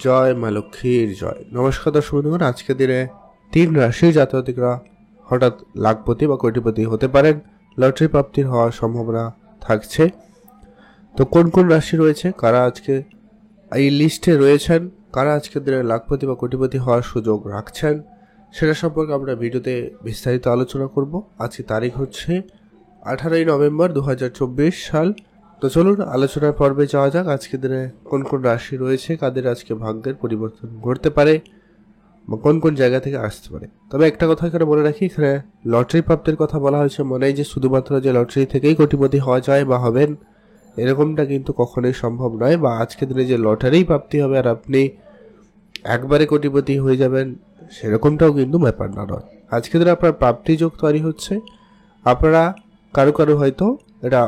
জয় মা লক্ষ্মীর জয়। নমস্কার দর্শক বন্ধুগণ, আজকের দিনে 3 রাশির জাতকরা হঠাৎ লাখপতি বা কোটিপতি হতে পারেন। লটারি প্রাপ্তির হওয়ার সম্ভাবনা থাকছে। তো কোন কোন রাশি রয়েছে, কারা আজকে এই লিস্টে রয়েছেন, কারা আজকের দিনে লাখপতি বা কোটিপতি হওয়ার সুযোগ রাখছেন, সেটা সম্পর্কে আমরা ভিডিওতে বিস্তারিত আলোচনা করব। আজকে তারিখ হচ্ছে 18ই নভেম্বর 2024 সাল। তো চলুন আলোচনার পর্বে যাওয়া যাক। আজকের দিনে কোন কোন রাশি রয়েছে, কাদের আজকে ভাগ্যের পরিবর্তন ঘটতে পারে বা কোন কোন জায়গা থেকে আসতে পারে। তবে একটা কথা এখানে বলে রাখি, এখানে লটারি প্রাপ্তির কথা বলা হয়েছে, মনে হয় যে শুধুমাত্র যে লটারি থেকেই কোটিপতি হওয়া যায় বা হবেন এরকমটা কিন্তু কখনোই সম্ভব নয়। বা আজকের দিনে যে লটারি প্রাপ্তি হবে আর আপনি একবারে কোটিপতি হয়ে যাবেন সেরকমটাও কিন্তু ব্যাপার না নয়। আজকের দিনে আপনার প্রাপ্তি যোগ তৈরি হচ্ছে। আপনারা কারো কারো হয়তো এটা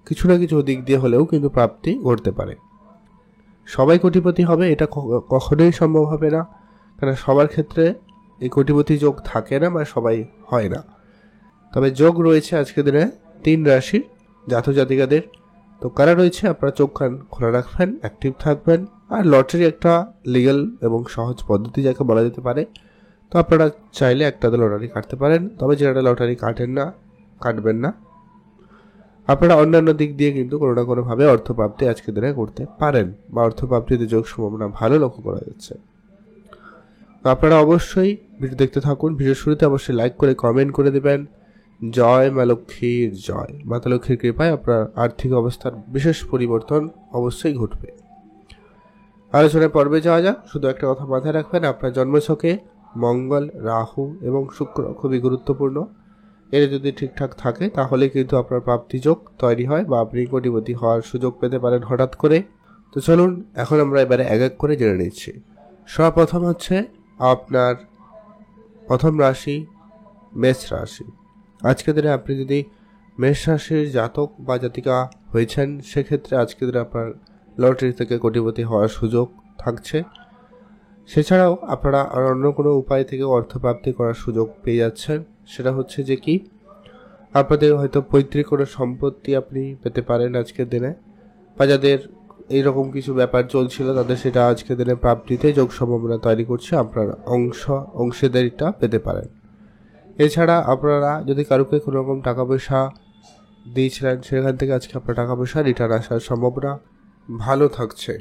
কিছু না কিছু দিক দিয়ে হলেও কিন্তু প্রাপ্তি ঘটতে পারে। সবাই কোটিপতি হবে এটা কখনোই সম্ভব হবে না, কারণ সবার ক্ষেত্রে এই কোটিপতি যোগ থাকে না বা সবাই হয় না। তবে যোগ রয়েছে আজকের দিনে 3 রাশির জাতক জাতিকাদের। তো কারা রয়েছে, আপনারা চোখ কান খোলা রাখবেন, অ্যাক্টিভ থাকবেন। আর লটারি একটা লিগ্যাল এবং সহজ পদ্ধতি যাকে বলা যেতে পারে। তো আপনারা চাইলে একটা লটারি কাটতে পারেন, তবে যারা লটারি কাটবেন না, আপনারা অন্যান্য দিক দিয়ে কিন্তু কোনো না কোনোভাবে অর্থপ্রাপ্তি আজকের দিনে করতে পারেন বা অর্থপ্রাপ্তিতে যোগ সম্ভাবনা ভালো লক্ষ্য করা যাচ্ছে। তো আপনারা অবশ্যই ভিডিও দেখতে থাকুন। ভিডিও শুরুতে অবশ্যই লাইক করে কমেন্ট করে দেবেন। জয় মা লক্ষ্মীর জয়। মাতা লক্ষ্মীর কৃপায় আপনার আর্থিক অবস্থার বিশেষ পরিবর্তন অবশ্যই ঘটবে। আলোচনার পর্বে যাওয়া যাক। শুধু একটা কথা মাথায় রাখবেন, আপনার জন্মছকে মঙ্গল, রাহু এবং শুক্র খুবই গুরুত্বপূর্ণ। এর যদি ঠিকঠাক থাকে তাহলে কিন্তু আপনার প্রাপ্তিযোগ তৈরি হয় বা আপনি কোটিপতি হওয়ার সুযোগ পেতে পারেন হঠাৎ করে। তো চলুন এখন আমরা এবারে এক এক করে জেনে নিচ্ছি। সর্বপ্রথম হচ্ছে আপনার প্রথম রাশি মেষ রাশি। আজকের দিনে আপনি যদি মেষ রাশির জাতক বা জাতিকা হয়েছেন সেক্ষেত্রে আজকের দিনে আপনার লটারি থেকে কোটিপতি হওয়ার সুযোগ থাকছে। সেছাড়াও আপনারা আর অন্য কোনো উপায় থেকে অর্থপ্রাপ্তি করার সুযোগ পেয়ে যাচ্ছেন। সেটা হচ্ছে যে কি, আপনাদের হয়তো পৈতৃক কোনো সম্পত্তি আপনি পেতে পারেন আজকের দিনে, বা যাদের এইরকম কিছু ব্যাপার চলছিল তাদের সেটা আজকের দিনে প্রাপ্তিতে যোগ সম্ভাবনা তৈরি করছে। আপনার অংশীদারিটা পেতে পারেন। এছাড়া আপনারা যদি কারুকে কোনো রকম টাকা পয়সা দিয়েছিলেন সেখান থেকে আজকে আপনার টাকা পয়সা রিটার্ন আসার সম্ভাবনা ভালো থাকছে।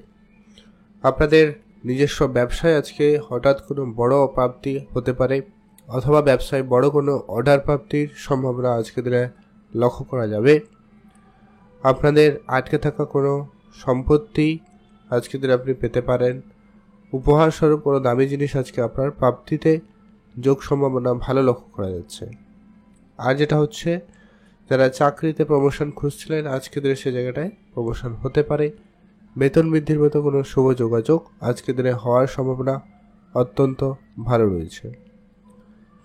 আপনাদের নিজস্ব ব্যবসায় আজকে হঠাৎ কোনো বড় প্রাপ্তি হতে পারে, অথবা ব্যবসায় বড় কোনো অর্ডার প্রাপ্তির সম্ভাবনা আজকের দিনে লক্ষ্য করা যাবে। আপনাদের আটকে থাকা কোনো সম্পত্তি আজকের দিনে আপনি পেতে পারেন। উপহার স্বরূপ কোনো দামি জিনিস আজকে আপনার প্রাপ্তিতে যোগ সম্ভাবনা ভালো লক্ষ্য করা যাচ্ছে। আর যেটা হচ্ছে, যারা চাকরিতে প্রমোশন খুঁজছিলেন আজকের দিনে সে জায়গাটায় প্রমোশন হতে পারে। বেতন বৃদ্ধির মতো কোনো শুভ যোগাযোগ আজকের দিনে হওয়ার সম্ভাবনা অত্যন্ত ভালো রয়েছে।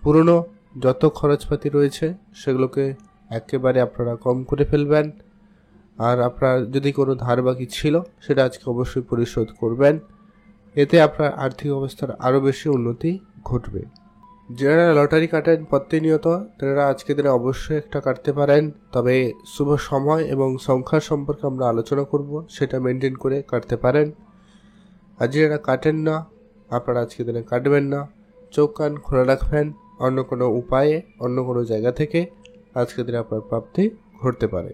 পুরনো যত খরচপাতি রয়েছে সেগুলোকে একেবারে আপনারা কম করে ফেলবেন। আর আপনার যদি কোনো ধার বাকি ছিল সেটা আজকে অবশ্যই পরিশোধ করবেন। এতে আপনার আর্থিক অবস্থার আরও বেশি উন্নতি ঘটবে। যারা লটারি কাটেন প্রতিনিয়ত তারা আজকের দিনে অবশ্যই একটা কাটতে পারেন, তবে শুভ সময় এবং সংখ্যা সম্পর্কে আমরা আলোচনা করব, সেটা মেনটেন করে কাটতে পারেন। আর যারা কাটেন না আপনারা আজকের দিনে কাটবেন না, চোখ কান খোলা রাখবেন। অন্য কোনো উপায়ে অন্য কোনো জায়গা থেকে আজকের দিনে আপনার প্রাপ্তি ঘটতে পারে।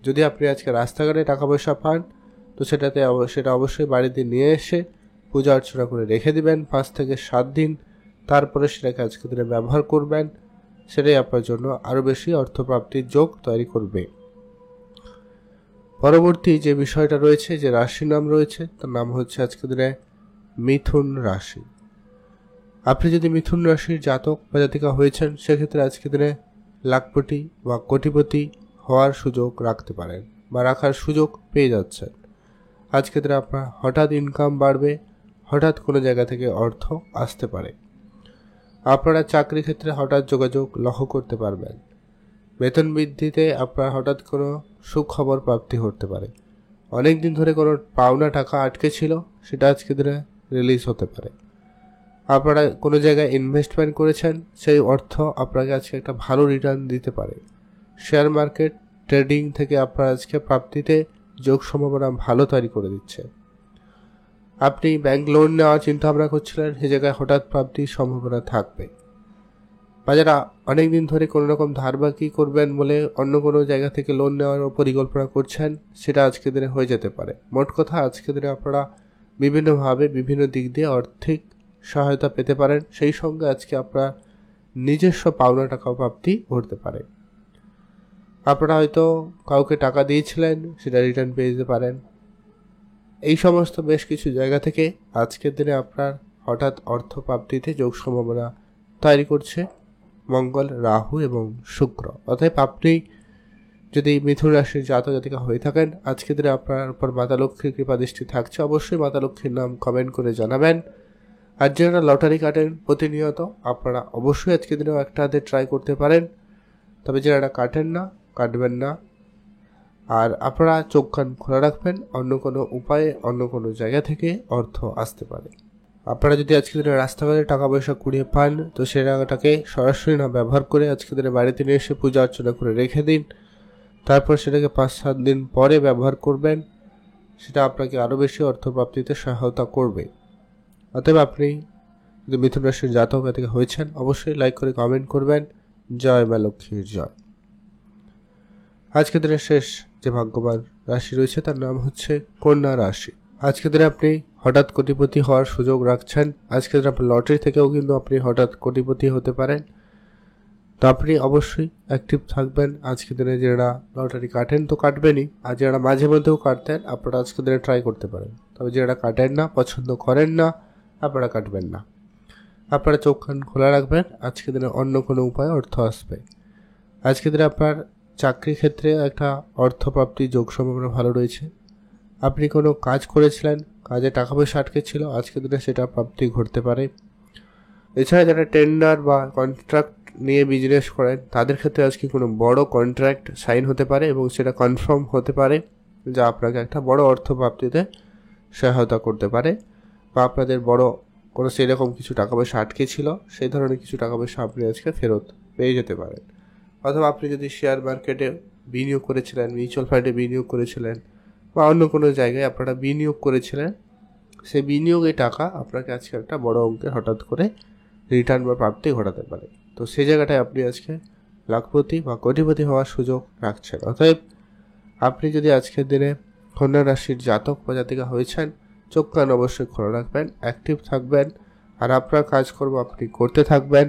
যদি আপনি আজকে রাস্তাঘাটে টাকা পয়সা পান তো সেটা অবশ্যই বাড়িতে নিয়ে এসে পূজা অর্চনা করে রেখে দিবেন 5 থেকে 7 দিন। তারপরে সেটাকে আজকের দিনে ব্যবহার করবেন। সেটাই আপনার জন্য আরও বেশি অর্থপ্রাপ্তির যোগ তৈরি করবে। পরবর্তী যে বিষয়টা রয়েছে, যে রাশির নাম রয়েছে, তার নাম হচ্ছে আজকের দিনে মিথুন রাশি। আপনি যদি মিথুন রাশির জাতক বা জাতিকা হয়েছেন সেক্ষেত্রে আজকের দিনে লাখপতি বা কোটিপতি হওয়ার সুযোগ রাখতে পারেন বা রাখার সুযোগ পেয়ে যাচ্ছেন। আজকের দিনে আপনার হঠাৎ ইনকাম বাড়বে, হঠাৎ কোনো জায়গা থেকে অর্থ আসতে পারে। আপনারা চাকরি ক্ষেত্রে হঠাৎ যোগাযোগ লক্ষ্য করতে পারবেন। বেতন বৃদ্ধিতে আপনার হঠাৎ কোনো সুখবর প্রাপ্তি হতে পারে। অনেক দিন ধরে কোনো পাওনা টাকা আটকে ছিল সেটা আজকের দিনে রিলিজ হতে পারে। আপনারা কোনো জায়গায় ইনভেস্টমেন্ট করেছেন সেই অর্থ আপনাকে আজকে একটা ভালো রিটার্ন দিতে পারে। শেয়ার মার্কেট ট্রেডিং থেকে আপনার আজকে প্রাপ্তিতে যোগ সম্ভাবনা ভালো তৈরি করে দিচ্ছে। আপনি ব্যাংক লোন নেওয়ার চিন্তা ভাবনা করছিলেন, সে জায়গায় হঠাৎ প্রাপ্তির সম্ভাবনা থাকবে। বা যারা অনেকদিন ধরে কোনো রকম ধার বাকি করবেন বলে অন্য কোনো জায়গা থেকে লোন নেওয়ার পরিকল্পনা করছেন, সেটা আজকের দিনে হয়ে যেতে পারে। মোট কথা, আজকের দিনে আপনারা বিভিন্নভাবে বিভিন্ন দিক দিয়ে আর্থিক সহায়তা পেতে পারেন। সেই সঙ্গে আজকে আপনার নিজস্ব পাওনা টাকা প্রাপ্তি ঘটতে পারে। আপনারা হয়তো কাউকে টাকা দিয়েছিলেন, সেটা রিটার্ন পেয়ে যেতে পারেন। এই সমস্ত বেশ কিছু জায়গা থেকে আজকের দিনে আপনার হঠাৎ অর্থ প্রাপ্তিতে যোগ সম্ভাবনা তৈরি করছে মঙ্গল, রাহু এবং শুক্র। অতএব আপনি যদি মিথুন রাশির জাতক জাতিকা হয়ে থাকেন, আজকের দিনে আপনার উপর মাতা লক্ষ্মীর কৃপা দৃষ্টি থাকছে। অবশ্যই মাতা লক্ষ্মীর নাম কমেন্ট করে জানাবেন। আর যারা লটারি কাটেন প্রতিনিয়ত, আপনারা অবশ্যই আজকের দিনেও একটা হাতে ট্রাই করতে পারেন। তবে যারা কাটেন না, কাটবেন না। আর আপনারা চোখ কান খোলা রাখবেন, অন্য কোনো উপায়ে অন্য কোনো জায়গা থেকে অর্থ আসতে পারে। আপনারা যদি আজকের দিনে রাস্তাঘাটে টাকা পয়সা কুড়িয়ে পান, তো সে টাকাটাকে সরাসরি না ব্যবহার করে আজকের দিনে বাড়িতে নিয়ে এসে পূজা অর্চনা করে রেখে দিন। তারপর সেটাকে 5-7 দিন পরে ব্যবহার করবেন। সেটা আপনাকে আরও বেশি অর্থপ্রাপ্তিতে সহায়তা করবে। অতএব আপনি যদি মিথুন রাশির জাতক থেকে হয়েছেন, অবশ্যই লাইক করে কমেন্ট করবেন। জয় মা লক্ষ্মীর জয়। আজকের দিনের শেষ যে ভাগ্যবান রাশি রয়েছে তার নাম হচ্ছে কন্যা রাশি। আজকের দিনে আপনি হঠাৎ কোটিপতি হওয়ার সুযোগ রাখছেন। আজকের দিনে আপনার লটারি থেকেও কিন্তু আপনি হঠাৎ কোটিপতি হতে পারেন। তো আপনি অবশ্যই অ্যাক্টিভ থাকবেন। আজকের দিনে যারা লটারি কাটেন তো কাটবেনই, আর যারা মাঝে মধ্যেও কাটতেন আপনারা আজকের দিনে ট্রাই করতে পারেন। তবে যারা কাটেন না, পছন্দ করেন না, আপনারা কাটবেন না। আপনারা চোখ কান খোলা রাখবেন। আজকের দিনে অন্য কোনো উপায়ে অর্থ আসবে। আজকের দিনে আপনার চাকরি ক্ষেত্রে একটা অর্থপ্রাপ্তির যোগ সম্ভাবনা ভালো রয়েছে। আপনি কোনো কাজ করেছিলেন, কাজে টাকা পয়সা আটকে ছিল, আজকের দিনে সেটা প্রাপ্তি ঘটতে পারে। এছাড়া যারা টেন্ডার বা কন্ট্রাক্ট নিয়ে বিজনেস করেন, তাদের ক্ষেত্রে আজকে কোনো বড় কন্ট্রাক্ট সাইন হতে পারে এবং সেটা কনফার্ম হতে পারে, যা আপনাকে একটা বড় অর্থ প্রাপ্তিতে সহায়তা করতে পারে। বা আপনাদের বড় কোনো সেরকম কিছু টাকা পয়সা আটকে ছিল, সেই ধরনের কিছু টাকা পয়সা আপনি আজকে ফেরত পেয়ে যেতে পারেন। অথবা আপনি যদি শেয়ার মার্কেটে বিনিয়োগ করেছিলেন, মিউচুয়াল ফান্ডে বিনিয়োগ করেছিলেন, বা অন্য কোনো জায়গায় আপনারা বিনিয়োগ করেছিলেন, সেই বিনিয়োগের টাকা আপনাকে আজকে একটা বড় অঙ্কের হঠাৎ করে রিটার্ন বা প্রাপ্তি ঘটাতে পারে। তো সেই জায়গাটায় আপনি আজকে লাখপতি বা কোটিপতি হওয়ার সুযোগ রাখছেন। অতএব আপনি যদি আজকের দিনে কন্যা রাশির জাতক বা জাতিকা হয়েছেন, চোখ কান অবশ্যই খোলা রাখবেন, অ্যাক্টিভ থাকবেন, আর আপনার কাজকর্ম আপনি করতে থাকবেন।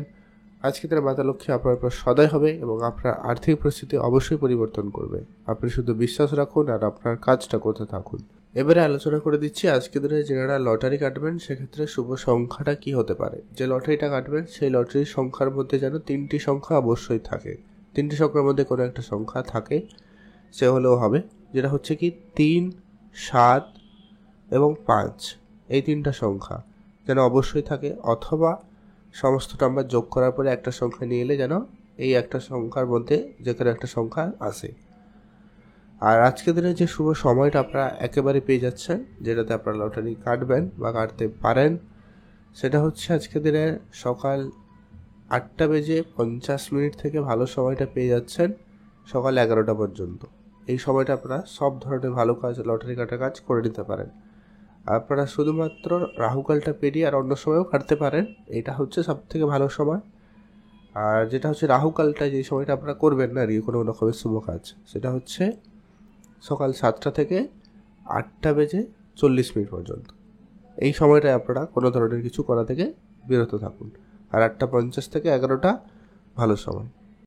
আজকের দিনে মাতা লক্ষ্মী আপনার উপর সদয় হবে এবং আপনার আর্থিক পরিস্থিতি অবশ্যই পরিবর্তন করবে। আপনি শুধু বিশ্বাস রাখুন আর আপনার কাজটা করতে থাকুন। এবারে আলোচনা করে দিচ্ছি আজকের দিনে যারা লটারি কাটবেন সেক্ষেত্রে শুভ সংখ্যাটা কি হতে পারে। যে লটারিটা কাটবেন সেই লটারির সংখ্যার মধ্যে যেন 3টি সংখ্যা অবশ্যই থাকে। 3টি সংখ্যার মধ্যে কোনো একটা সংখ্যা থাকে, সে হলেও হবে। যেটা হচ্ছে কি 3, 7 এবং 5, এই 3টা সংখ্যা যেন অবশ্যই থাকে। অথবা সমস্ত নাম্বার যোগ করার পরে একটা সংখ্যা নিয়ে এলে যেন এই একটা সংখ্যার মধ্যে যে কোনো একটা সংখ্যা আসে। আর আজকের দিনে যে শুভ সময়টা আপনারা একেবারে পেয়ে যাচ্ছেন, যেটাতে আপনারা লটারি কাটবেন বা কাটতে পারেন, সেটা হচ্ছে আজকের দিনে সকাল 8:50 থেকে ভালো সময়টা পেয়ে যাচ্ছেন সকাল 11টা পর্যন্ত। এই সময়টা আপনারা সব ধরনের ভালো কাজ, লটারি কাটার কাজ করে নিতে পারেন। আপনারা শুধুমাত্র রাহুকালটা পেরিয়ে আর অন্য সময়ও কাটতে পারেন, এটা হচ্ছে সব থেকে ভালো সময়। আর যেটা হচ্ছে রাহুকালটা, যে সময়টা আপনারা করবেন না আর কোনো রকমের শুভ কাজ, সেটা হচ্ছে সকাল 7টা থেকে 8:40 পর্যন্ত। এই সময়টায় আপনারা কোনো ধরনের কিছু করা থেকে বিরত থাকুন। আর 8:50 থেকে 11টা ভালো সময়।